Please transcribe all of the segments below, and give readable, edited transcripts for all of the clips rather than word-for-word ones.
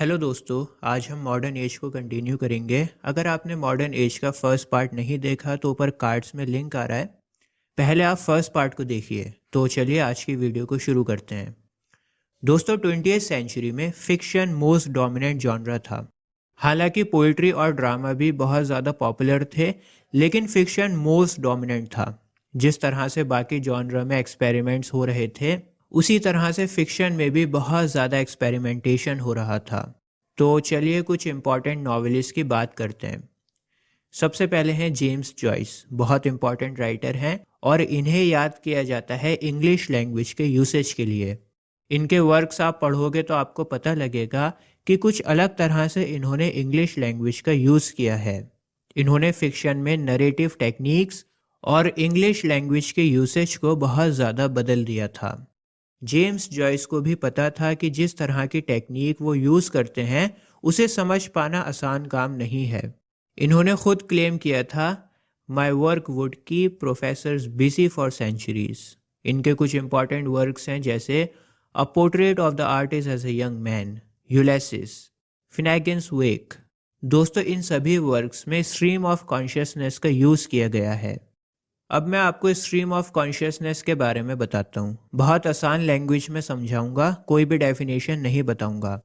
Hello दोस्तों, आज हम मॉडर्न एज को कंटिन्यू करेंगे। अगर आपने मॉडर्न एज का फर्स्ट पार्ट नहीं देखा तो ऊपर कार्ड्स में लिंक आ रहा है, पहले आप फर्स्ट पार्ट को देखिए। तो चलिए आज की वीडियो को शुरू करते हैं। दोस्तों, 20th सेंचुरी में फिक्शन मोस्ट डोमिनेंट जॉनरा था। हालांकि पोइट्री और ड्रामा भी बहुत ज़्यादा पॉपुलर थे, लेकिन फिक्शन मोस्ट डोमिनेंट था। जिस तरह से बाकी जॉनरा में एक्सपेरिमेंट्स हो रहे थे, उसी तरह से फिक्शन में भी बहुत ज़्यादा एक्सपेरिमेंटेशन हो रहा था। तो चलिए कुछ इम्पॉर्टेंट नॉवेलिस्ट की बात करते हैं। सबसे पहले हैं जेम्स जॉयस। बहुत इम्पॉर्टेंट राइटर हैं और इन्हें याद किया जाता है इंग्लिश लैंग्वेज के यूसेज के लिए। इनके वर्क्स आप पढ़ोगे तो आपको पता लगेगा कि कुछ अलग तरह से इन्होंने इंग्लिश लैंग्वेज का यूज़ किया है। इन्होंने फिक्शन में नरेटिव टेक्निक्स और इंग्लिश लैंग्वेज के यूसेज को बहुत ज़्यादा बदल दिया था। जेम्स जॉयस को भी पता था कि जिस तरह की टेक्निक वो यूज़ करते हैं, उसे समझ पाना आसान काम नहीं है। इन्होंने खुद क्लेम किया था, my work would keep professors busy for centuries. इनके कुछ इंपॉर्टेंट वर्क्स हैं जैसे a portrait of the artist as a young man, Ulysses, Finnegans Wake. दोस्तों, इन सभी वर्क्स में स्ट्रीम ऑफ कॉन्शियसनेस का यूज़ किया गया है। अब मैं आपको स्ट्रीम ऑफ कॉन्शियसनेस के बारे में बताता हूँ। बहुत आसान लैंग्वेज में समझाऊंगा, कोई भी डेफिनेशन नहीं बताऊंगा।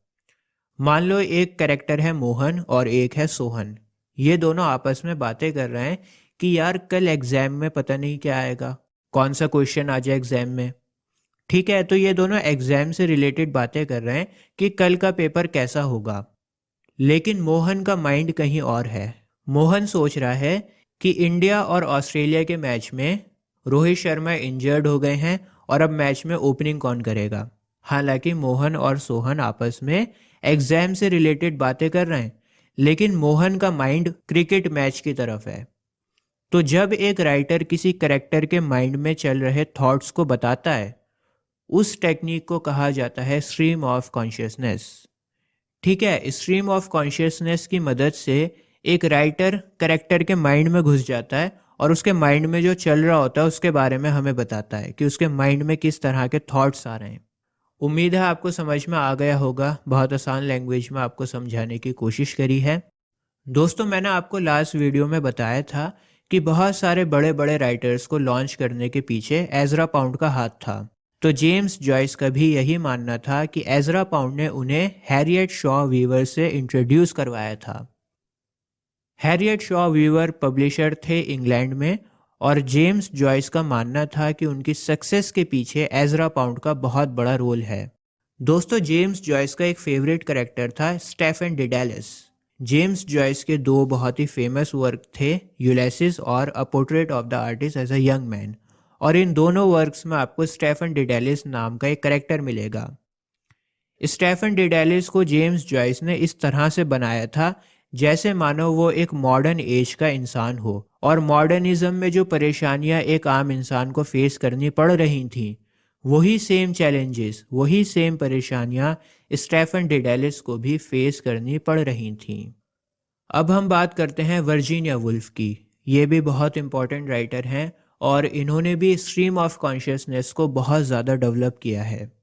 मान लो एक कैरेक्टर है मोहन और एक है सोहन। ये दोनों आपस में बातें कर रहे हैं कि यार कल एग्जाम में पता नहीं क्या आएगा, कौन सा क्वेश्चन आ जाए एग्जाम में। ठीक है, तो ये दोनों एग्जाम से रिलेटेड बातें कर रहे हैं कि कल का पेपर कैसा होगा। लेकिन मोहन का माइंड कहीं और है। मोहन सोच रहा है कि इंडिया और ऑस्ट्रेलिया के मैच में रोहित शर्मा इंजर्ड हो गए हैं और अब मैच में ओपनिंग कौन करेगा। हालांकि मोहन और सोहन आपस में एग्जाम से रिलेटेड बातें कर रहे हैं, लेकिन मोहन का माइंड क्रिकेट मैच की तरफ है। तो जब एक राइटर किसी करेक्टर के माइंड में चल रहे थॉट्स को बताता है, उस टेक्निक को कहा जाता है स्ट्रीम ऑफ कॉन्शियसनेस। ठीक है, स्ट्रीम ऑफ कॉन्शियसनेस की मदद से एक राइटर करेक्टर के माइंड में घुस जाता है और उसके माइंड में जो चल रहा होता है उसके बारे में हमें बताता है कि उसके माइंड में किस तरह के थॉट्स आ रहे हैं। उम्मीद है आपको समझ में आ गया होगा। बहुत आसान लैंग्वेज में आपको समझाने की कोशिश करी है। दोस्तों, मैंने आपको लास्ट वीडियो में बताया था कि बहुत सारे बड़े बड़े राइटर्स को लॉन्च करने के पीछे एजरा पाउंड का हाथ था। तो जेम्स जॉयस का भी यही मानना था कि एजरा पाउंड ने उन्हें हैरियट शॉ वीवर से इंट्रोड्यूस करवाया था। हैरियट शॉ वीवर पब्लिशर थे इंग्लैंड में, और जेम्स जॉयस का मानना था कि उनकी सक्सेस के पीछे एजरा पाउंड का बहुत बड़ा रोल है। दोस्तों, जेम्स जॉयस का एक फेवरेट कैरेक्टर था स्टेफन डिडेलिस। जेम्स जॉयस के दो बहुत ही फेमस वर्क थे, यूलेसिस और a portrait of the artist as a young man. और इन दोनों वर्क्स में आपको स्टेफन डिडेलिस नाम का एक कैरेक्टर मिलेगा। स्टेफन डिडेलिस को जेम्स जॉयस ने इस तरह से बनाया था जैसे मानो वो एक मॉडर्न एज का इंसान हो, और मॉडर्निज्म में जो परेशानियां एक आम इंसान को फेस करनी पड़ रही थीं, वही सेम चैलेंजेस, वही सेम परेशानियां स्टेफन डिडेलिस को भी फेस करनी पड़ रही थीं। अब हम बात करते हैं वर्जीनिया वुल्फ की। ये भी बहुत इंपॉर्टेंट राइटर हैं और इन्होंने भी स्ट्रीम ऑफ कॉन्शियसनेस को बहुत ज़्यादा डेवलप किया है।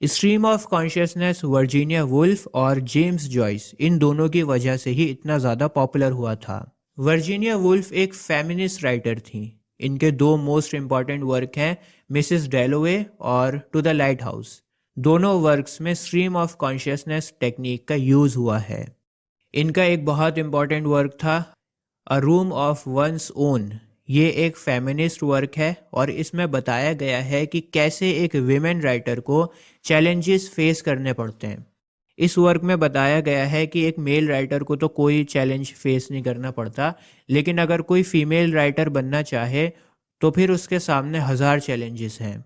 Stream of consciousness Virginia Woolf और जेम्स जॉयस, इन दोनों की वजह से ही इतना ज़्यादा पॉपुलर हुआ था। वर्जीनिया वुल्फ एक फेमिनिस्ट राइटर थी। इनके दो मोस्ट इंपॉर्टेंट वर्क हैं, मिसेस डैलोवे और टू द लाइट हाउस। दोनों वर्क्स में स्ट्रीम ऑफ कॉन्शियसनेस टेक्निक का यूज़ हुआ है। इनका एक बहुत इंपॉर्टेंट वर्क था अ रूम ऑफ वंस ओन। ये एक फेमिनिस्ट वर्क है और इसमें बताया गया है कि कैसे एक विमेन राइटर को चैलेंजेस फेस करने पड़ते हैं। इस वर्क में बताया गया है कि एक मेल राइटर को तो कोई चैलेंज फेस नहीं करना पड़ता, लेकिन अगर कोई फीमेल राइटर बनना चाहे तो फिर उसके सामने 1000 चैलेंजेस हैं।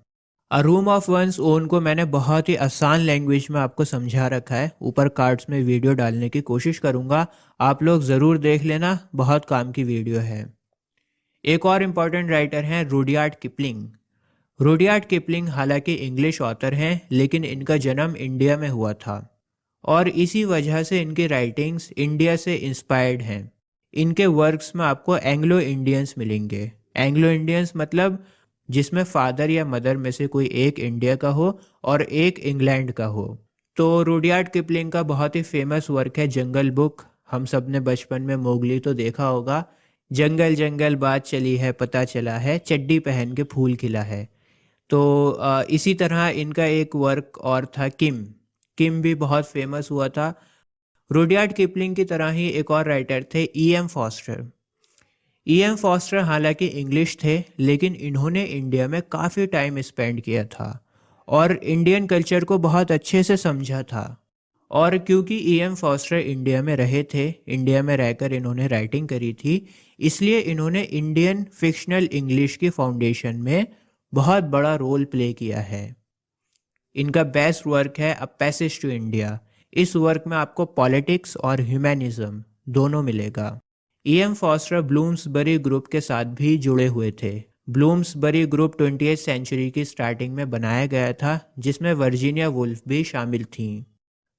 अ रूम ऑफ वंस ओन को मैंने बहुत ही आसान लैंग्वेज में आपको समझा रखा है। ऊपर कार्ड्स में वीडियो डालने की कोशिश करूंगा, आप लोग ज़रूर देख लेना, बहुत काम की वीडियो है। एक और इम्पॉर्टेंट राइटर हैं रुडयार्ड किपलिंग। रुडयार्ड किपलिंग हालांकि इंग्लिश ऑथर हैं, लेकिन इनका जन्म इंडिया में हुआ था और इसी वजह से इनकी राइटिंग्स इंडिया से इंस्पायर्ड हैं। इनके वर्क्स में आपको एंग्लो इंडियंस मिलेंगे। एंग्लो इंडियंस मतलब जिसमें फादर या मदर में से कोई एक इंडिया का हो और एक इंग्लैंड का हो। तो रुडयार्ड किपलिंग का बहुत ही फेमस वर्क है जंगल बुक। हम सब ने बचपन में मोगली तो देखा होगा। जंगल जंगल बात चली है, पता चला है, चड्डी पहन के फूल खिला है। तो इसी तरह इनका एक वर्क और था किम। किम भी बहुत फेमस हुआ था। रुडयार्ड किपलिंग की तरह ही एक और राइटर थे, E M Forster. E M Forster हालांकि इंग्लिश थे, लेकिन इन्होंने इंडिया में काफ़ी टाइम स्पेंड किया था और इंडियन कल्चर को बहुत अच्छे से समझा था। और क्योंकि ई एम फॉस्टर इंडिया में रहे थे, इंडिया में रहकर इन्होंने राइटिंग करी थी, इसलिए इन्होंने इंडियन फिक्शनल इंग्लिश की फाउंडेशन में बहुत बड़ा रोल प्ले किया है। इनका बेस्ट वर्क है अ पैसेज टू इंडिया। इस वर्क में आपको पॉलिटिक्स और ह्यूमैनिज्म दोनों मिलेगा। ई एम फॉस्टर ब्लूम्सबरी ग्रुप के साथ भी जुड़े हुए थे। ब्लूम्सबरी ग्रुप 20वीं सेंचुरी की स्टार्टिंग में बनाया गया था, जिसमें वर्जीनिया वुल्फ भी शामिल थीं।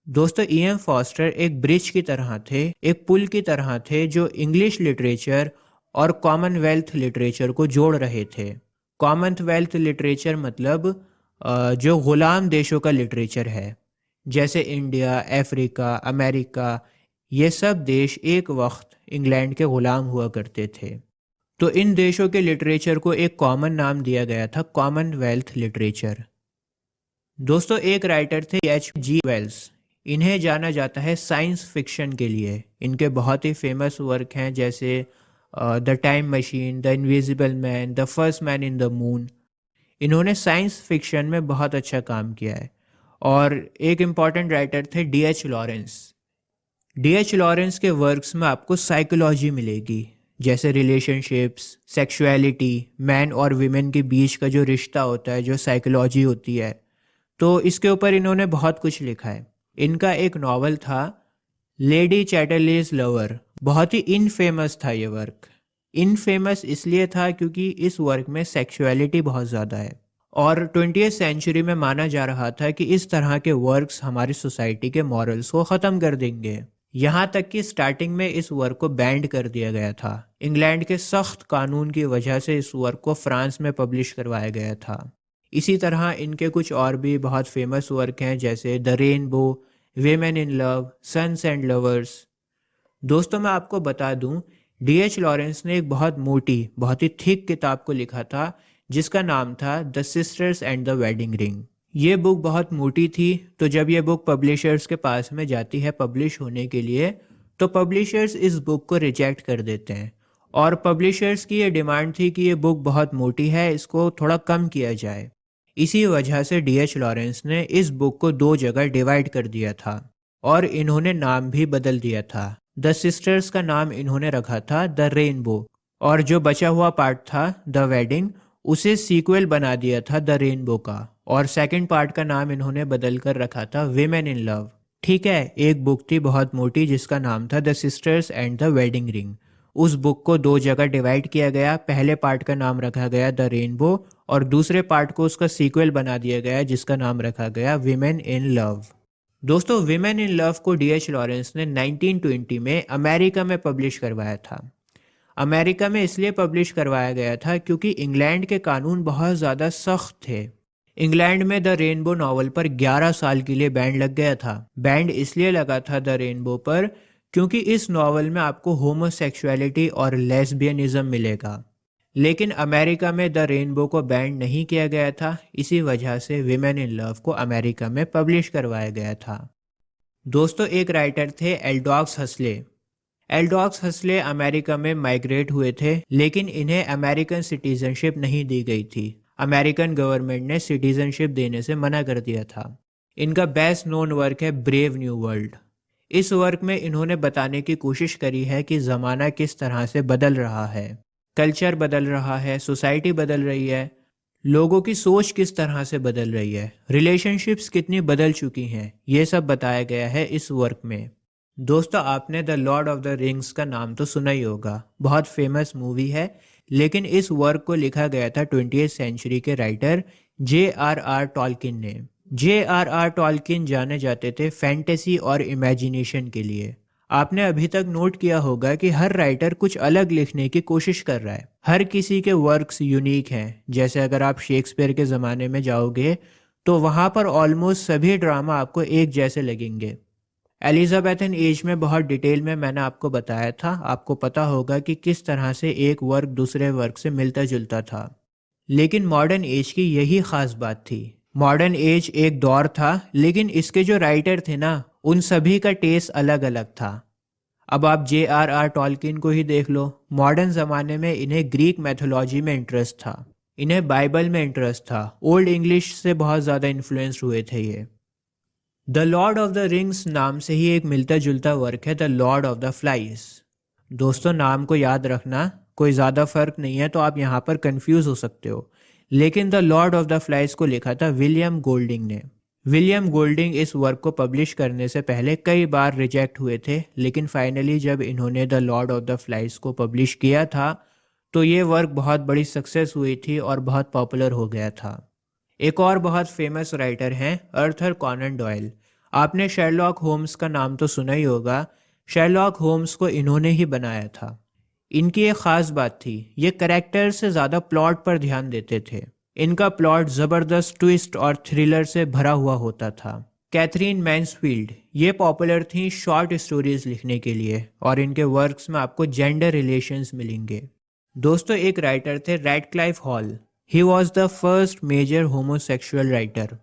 दोस्तों, ई एम फॉस्टर एक ब्रिज की तरह थे, एक पुल की तरह थे, जो इंग्लिश लिटरेचर और कॉमनवेल्थ लिटरेचर को जोड़ रहे थे। कॉमनवेल्थ लिटरेचर मतलब जो गुलाम देशों का लिटरेचर है, जैसे इंडिया, अफ्रीका, अमेरिका, ये सब देश एक वक्त इंग्लैंड के गुलाम हुआ करते थे। तो इन देशों के लिटरेचर को एक कॉमन नाम दिया गया था, कॉमनवेल्थ लिटरेचर। दोस्तों, एक राइटर थे H.G. वेल्स। इन्हें जाना जाता है साइंस फिक्शन के लिए। इनके बहुत ही फेमस वर्क हैं, जैसे the time machine, the invisible man, the first man in the moon. इन्होंने साइंस फिक्शन में बहुत अच्छा काम किया है। और एक इम्पॉर्टेंट राइटर थे D.H. लॉरेंस। D.H. लॉरेंस के वर्क्स में आपको साइकोलॉजी मिलेगी, जैसे रिलेशनशिप्स, सेक्सुअलिटी, मैन और वीमेन के बीच का जो रिश्ता होता है, जो साइकोलॉजी होती है। तो इसके ऊपर इन्होंने बहुत कुछ लिखा है। इनका एक नॉवल था लेडी चैटरलेज लवर। बहुत ही इनफेमस था ये वर्क। इनफेमस इसलिए था क्योंकि इस वर्क में सेक्सुअलिटी बहुत ज़्यादा है और 20वीं सेंचुरी में माना जा रहा था कि इस तरह के वर्क्स हमारी सोसाइटी के मॉरल्स को ख़त्म कर देंगे। यहाँ तक कि स्टार्टिंग में इस वर्क को बैंड कर दिया गया था। इंग्लैंड के सख्त कानून की वजह से इस वर्क को फ्रांस में पब्लिश करवाया गया था। इसी तरह इनके कुछ और भी बहुत फेमस वर्क हैं, जैसे the rainbow, women in love, sons and lovers. दोस्तों, मैं आपको बता दूं, D.H. लॉरेंस ने एक बहुत मोटी, बहुत ही थिक किताब को लिखा था, जिसका नाम था the sisters and the wedding ring. ये बुक बहुत मोटी थी, तो जब ये बुक पब्लिशर्स के पास में जाती है पब्लिश होने के लिए, तो पब्लिशर्स इस बुक को रिजेक्ट कर देते हैं। और पब्लिशर्स की ये डिमांड थी कि ये बुक बहुत मोटी है, इसको थोड़ा कम किया जाए। इसी वजह से D.H. लॉरेंस ने इस बुक को 2 जगह डिवाइड कर दिया था और इन्होंने नाम भी बदल दिया था। द सिस्टर्स का नाम इन्होंने रखा था द रेनबो, और जो बचा हुआ पार्ट था द वेडिंग, उसे सीक्वल बना दिया था द रेनबो का, और सेकंड पार्ट का नाम इन्होंने बदल कर रखा था विमेन इन लव। ठीक है, एक बुक थी बहुत मोटी जिसका नाम था the sisters and the wedding ring. उस बुक को 2 जगह डिवाइड किया गया। पहले पार्ट का नाम रखा गया द रेनबो और दूसरे पार्ट को उसका सीक्वल बना दिया गया जिसका नाम रखा गया विमेन इन लव। दोस्तों, विमेन इन लव को D.H. लॉरेंस ने 1920 में अमेरिका में पब्लिश करवाया था। अमेरिका में इसलिए पब्लिश करवाया गया था क्योंकि इंग्लैंड के कानून बहुत ज़्यादा सख्त थे। इंग्लैंड में द रेनबो नॉवल पर 11 साल के लिए बैन लग गया था। बैंड इसलिए लगा था द रेनबो पर क्योंकि इस नॉवल में आपको होमोसेक्सुअलिटी और लेस्बियनिज्म मिलेगा। लेकिन अमेरिका में द रेनबो को बैन नहीं किया गया था, इसी वजह से विमेन इन लव को अमेरिका में पब्लिश करवाया गया था। दोस्तों, एक राइटर थे एल्डॉक्स हसले। एल्डॉक्स हसले अमेरिका में माइग्रेट हुए थे, लेकिन इन्हें अमेरिकन सिटीजनशिप नहीं दी गई थी। अमेरिकन गवर्नमेंट ने सिटीजनशिप देने से मना कर दिया था। इनका बेस्ट नोन वर्क है ब्रेव न्यू वर्ल्ड। इस वर्क में इन्होंने बताने की कोशिश करी है कि ज़माना किस तरह से बदल रहा है, कल्चर बदल रहा है, सोसाइटी बदल रही है, लोगों की सोच किस तरह से बदल रही है, रिलेशनशिप्स कितनी बदल चुकी हैं, ये सब बताया गया है इस वर्क में। दोस्तों, आपने the Lord of the rings का नाम तो सुना ही होगा, बहुत फेमस मूवी है। लेकिन इस वर्क को लिखा गया था 20वीं सेंचुरी के राइटर J.R.R. टॉलकिन ने। J.R.R. टॉलकिन जाने जाते थे फैंटेसी और इमेजिनेशन के लिए। आपने अभी तक नोट किया होगा कि हर राइटर कुछ अलग लिखने की कोशिश कर रहा है। हर किसी के वर्क्स यूनिक हैं। जैसे अगर आप शेक्सपियर के ज़माने में जाओगे तो वहाँ पर ऑलमोस्ट सभी ड्रामा आपको एक जैसे लगेंगे। एलिजाबेथन एज में बहुत डिटेल में मैंने आपको बताया था, आपको पता होगा कि किस तरह से एक वर्क दूसरे वर्क से मिलता जुलता था। लेकिन मॉडर्न एज की यही खास बात थी। मॉडर्न एज एक दौर था, लेकिन इसके जो राइटर थे ना, उन सभी का टेस्ट अलग अलग था। अब आप J.R.R. टॉलकिन को ही देख लो। मॉडर्न ज़माने में इन्हें ग्रीक मैथोलॉजी में इंटरेस्ट था, इन्हें बाइबल में इंटरेस्ट था, ओल्ड इंग्लिश से बहुत ज़्यादा इन्फ्लुएंस हुए थे ये। The Lord of the rings नाम से ही एक मिलता जुलता वर्क है the Lord of the flies. दोस्तों नाम को याद रखना, कोई ज़्यादा फर्क नहीं है, तो आप यहाँ पर कंफ्यूज हो सकते हो। लेकिन the Lord of the flies को लिखा था विलियम गोल्डिंग ने। विलियम गोल्डिंग इस वर्क को पब्लिश करने से पहले कई बार रिजेक्ट हुए थे, लेकिन फाइनली जब इन्होंने the Lord of the flies को पब्लिश किया था तो ये वर्क बहुत बड़ी सक्सेस हुई थी और बहुत पॉपुलर हो गया था। एक और बहुत फेमस राइटर हैं अर्थर कॉनन डॉयल। आपने शेरलॉक होम्स का नाम तो सुना ही होगा। शेरलॉक होम्स को इन्होंने ही बनाया था। इनकी एक ख़ास बात थी, ये कैरेक्टर से ज़्यादा प्लॉट पर ध्यान देते थे। इनका प्लॉट ज़बरदस्त ट्विस्ट और थ्रिलर से भरा हुआ होता था। कैथरीन मैन्सफील्ड ये पॉपुलर थी शॉर्ट स्टोरीज लिखने के लिए, और इनके वर्क्स में आपको जेंडर रिलेशंस मिलेंगे। दोस्तों एक राइटर थे Radclyffe Hall. He was the first major homosexual writer.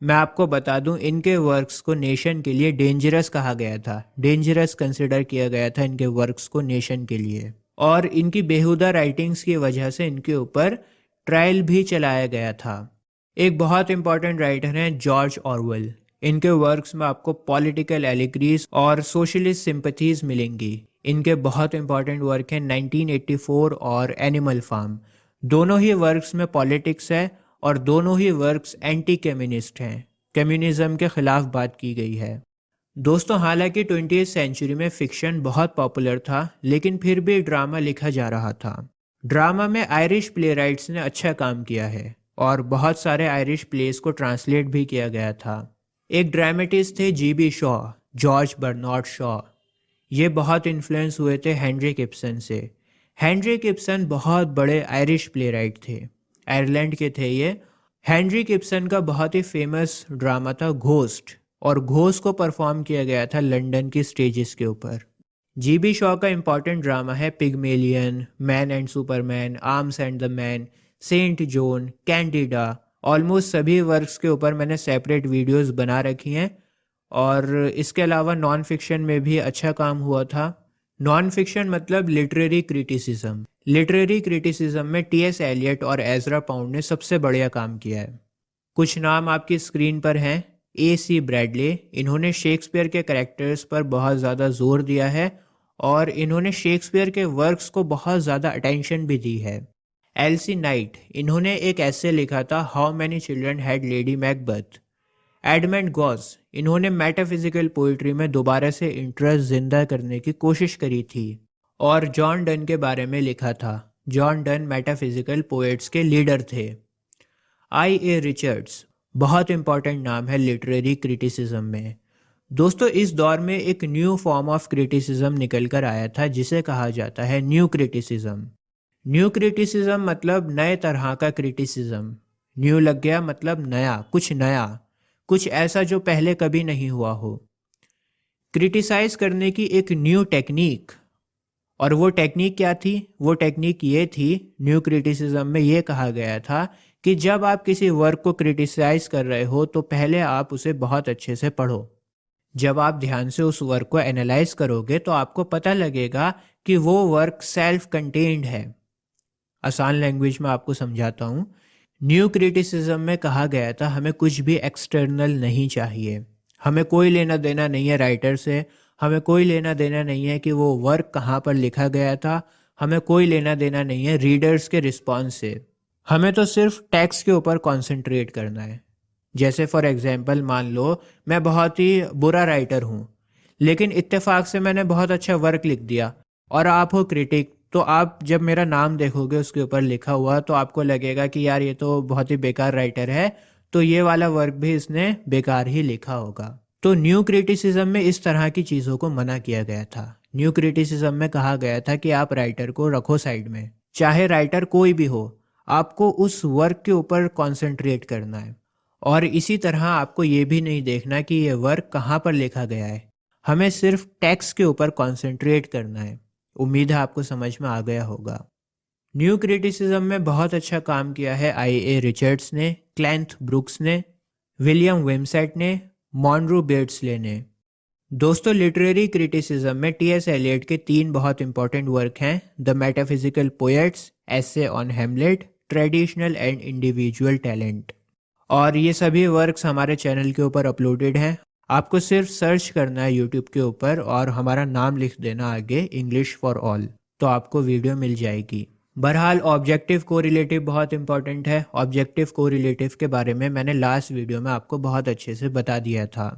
मैं आपको बता दूं, इनके वर्क्स को नेशन के लिए डेंजरस कहा गया था, डेंजरस कंसिडर किया गया था इनके वर्क्स को नेशन के लिए। और इनकी बेहुदा राइटिंग्स की वजह से इनके ऊपर ट्रायल भी चलाया गया था। एक बहुत इंपॉर्टेंट राइटर हैं जॉर्ज ऑरवेल। इनके वर्क्स में आपको पॉलिटिकल एलिग्रीज और सोशलिस्ट सिंपथीज मिलेंगी। इनके बहुत इंपॉर्टेंट वर्क हैं 1984 और एनिमल फार्म। दोनों ही वर्क्स में पॉलिटिक्स है और दोनों ही वर्क्स एंटी कम्युनिस्ट हैं, कम्युनिज्म के खिलाफ बात की गई है। दोस्तों हालांकि 20वीं सेंचुरी में फिक्शन बहुत पॉपुलर था, लेकिन फिर भी ड्रामा लिखा जा रहा था। ड्रामा में आयरिश प्लेराइट्स ने अच्छा काम किया है और बहुत सारे आयरिश प्लेस को ट्रांसलेट भी किया गया था। एक ड्रामेटिस्ट थे G.B. Shaw, George Bernard Shaw. ये बहुत इन्फ्लुएंस हुए थे हेनरिक इब्सन से। हेनरिक इब्सन बहुत बड़े आयरिश प्लेराइट थे, आयरलैंड के थे ये। हेनरिक इब्सन का बहुत ही फेमस ड्रामा था घोस्ट, और घोस्ट को परफॉर्म किया गया था लंदन की स्टेजेस के ऊपर। G.B. शॉ का इंपॉर्टेंट ड्रामा है Pygmalion, man and superman, arms and the man, Saint Joan, Candida. Almost सभी वर्क्स के ऊपर मैंने सेपरेट वीडियोस बना रखी हैं। और इसके अलावा नॉन फिक्शन में भी अच्छा काम हुआ था। नॉन फिक्शन मतलब लिटरेरी क्रिटिसिज्म। लिटरेरी क्रिटिसिज्म में T.S. एलियट और एजरा पाउंड ने सबसे बढ़िया काम किया है। कुछ नाम आपकी स्क्रीन पर हैं। A.C. ब्रैडले, इन्होंने शेक्सपियर के कैरेक्टर्स पर बहुत ज़्यादा जोर दिया है और इन्होंने शेक्सपियर के वर्क्स को बहुत ज़्यादा अटेंशन भी दी है। L.C. नाइट, इन्होंने एक ऐसे लिखा था how many children had lady मैकबथ। Edmund Gosse, इन्होंने मेटाफिजिकल पोइट्री में दोबारा से इंटरेस्ट जिंदा करने की कोशिश करी थी। और जॉन डन के बारे में लिखा था। जॉन डन मेटाफिजिकल पोएट्स के लीडर थे। I.A. रिचर्ड्स बहुत इंपॉर्टेंट नाम है लिटरेरी क्रिटिसिज्म में। दोस्तों इस दौर में एक न्यू फॉर्म ऑफ क्रिटिसिज्म निकल कर आया था जिसे कहा जाता है न्यू क्रिटिसिज्म। न्यू क्रिटिसिज्म मतलब नए तरह का क्रिटिसिज्म। न्यू लग गया मतलब नया, कुछ ऐसा जो पहले कभी नहीं हुआ हो। क्रिटिसाइज करने की एक न्यू टेक्निक। और वो टेक्निक क्या थी? वो टेक्निक ये थी, न्यू क्रिटिसिज्म में ये कहा गया था कि जब आप किसी वर्क को क्रिटिसाइज कर रहे हो तो पहले आप उसे बहुत अच्छे से पढ़ो। जब आप ध्यान से उस वर्क को एनालाइज करोगे तो आपको पता लगेगा कि वो वर्क सेल्फ कंटेन्ड है। आसान लैंग्वेज में आपको समझाता हूँ। न्यू क्रिटिसिज्म में कहा गया था हमें कुछ भी एक्सटर्नल नहीं चाहिए, हमें कोई लेना देना नहीं है राइटर से, हमें कोई लेना देना नहीं है कि वो वर्क कहाँ पर लिखा गया था, हमें कोई लेना देना नहीं है रीडर्स के रिस्पॉन्स से। हमें तो सिर्फ टेक्स्ट के ऊपर कॉन्सेंट्रेट करना है। जैसे फॉर एग्जांपल मान लो मैं बहुत ही बुरा राइटर हूँ, लेकिन इत्तेफाक से मैंने बहुत अच्छा वर्क लिख दिया और आप हो क्रिटिक, तो आप जब मेरा नाम देखोगे उसके ऊपर लिखा हुआ तो आपको लगेगा कि यार ये तो बहुत ही बेकार राइटर है, तो ये वाला वर्क भी इसने बेकार ही लिखा होगा। तो न्यू क्रिटिसिज्म में इस तरह की चीज़ों को मना किया गया था। न्यू क्रिटिसिज्म में कहा गया था कि आप राइटर को रखो साइड में, चाहे राइटर कोई भी हो, आपको उस वर्क के ऊपर कॉन्सेंट्रेट करना है। और इसी तरह आपको ये भी नहीं देखना कि ये वर्क कहाँ पर लिखा गया है, हमें सिर्फ टेक्स्ट के ऊपर कॉन्सेंट्रेट करना है। उम्मीद है आपको समझ में आ गया होगा। न्यू क्रिटिसिज्म में बहुत अच्छा काम किया है आई.ए. रिचर्ड्स ने, क्लैंथ ब्रुक्स ने, विलियम विमसेट ने, मॉनरो बेट्सले ने। दोस्तों, लिटरेरी क्रिटिसिज्म में टी.एस. एलियट के 3 बहुत इंपॉर्टेंट वर्क हैं: the metaphysical poets, essay on Hamlet, traditional and individual talent. और ये सभी वर्क्स हमारे चैनल के ऊपर अपलोडेड हैं। आपको सिर्फ सर्च करना है यूट्यूब के ऊपर और हमारा नाम लिख देना आगे, इंग्लिश फॉर ऑल, तो आपको वीडियो मिल जाएगी। बहरहाल ऑब्जेक्टिव कोरिलेटिव बहुत इंपॉर्टेंट है। ऑब्जेक्टिव कोरिलेटिव के बारे में मैंने लास्ट वीडियो में आपको बहुत अच्छे से बता दिया था।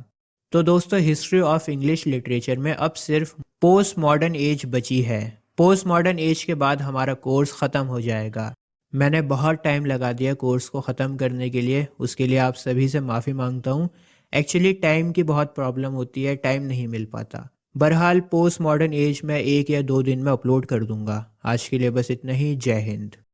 तो दोस्तों, हिस्ट्री ऑफ इंग्लिश लिटरेचर में अब सिर्फ पोस्ट मॉडर्न एज बची है। पोस्ट मॉडर्न एज के बाद हमारा कोर्स ख़त्म हो जाएगा। मैंने बहुत टाइम लगा दिया कोर्स को ख़त्म करने के लिए, उसके लिए आप सभी से माफ़ी मांगता हूँ। एक्चुअली टाइम की बहुत प्रॉब्लम होती है, टाइम नहीं मिल पाता। बहरहाल पोस्ट मॉडर्न एज में 1 या 2 दिन में अपलोड कर दूंगा। आज के लिए बस इतना ही। जय हिंद।